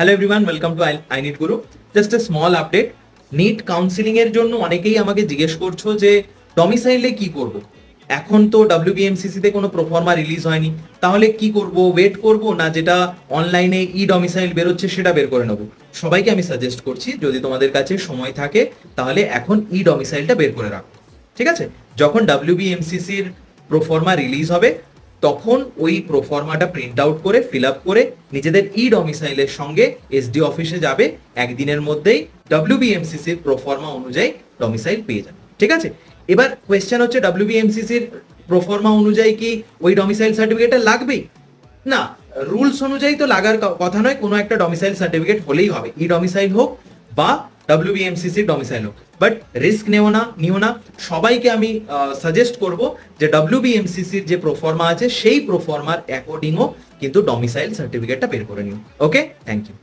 Hello everyone, welcome to I NEET Guru. Just a small update. NEET counselling এর জন্য অনেকেই আমাকে জিজ্ঞেস করছো যে ডমিসাইলে কি করব। এখন তো WBMCC তে কোনো প্রোফর্মা রিলিজ হয়নি, তাহলে কি করব? ওয়েট করব না যেটা অনলাইনে ই ডমিসাইল বেরোচ্ছে সেটা বের করে নেব? সবাইকে আমি সাজেস্ট করছি, যদি তোমাদের কাছে সময় থাকে তাহলে এখন ই ডমিসাইলটা বের করে রাখো। ঠিক আছে? যখন WBMCC-র প্রোফর্মা রিলিজ হবে তখন ওই প্রোফর্মাটা প্রিন্ট আউট করে ফিল আপ করে নিজেদের ই ডমিসাইলের সঙ্গে এসডি অফিসে যাবে, একদিনের মধ্যেই WBMCC-র প্রোফর্মা অনুযায়ী ডমিসাইল পেয়ে যাবে। ঠিক আছে? এবার কোয়েশ্চেন হচ্ছে, WBMCC-র প্রোফর্মা অনুযায়ী কি ওই ডমিসাইল সার্টিফিকেটটা লাগবেই? না, রুলস অনুযায়ী তো লাগার কথা নয়, কোনো একটা ডমিসাইল সার্টিফিকেট হলেই হবে, ই ডমিসাইল হোক বা WBMCC ডমিসাইল হোক। বাট রিস্ক নিও না। সবাইকে আমি সাজেস্ট করব যে WBMCC-র যে প্রোফর্মা আছে সেই প্রোফর্মার অ্যাকর্ডিংও কিন্তু ডমিসাইল সার্টিফিকেটটা বের করে নিও। ওকে, থ্যাংক ইউ।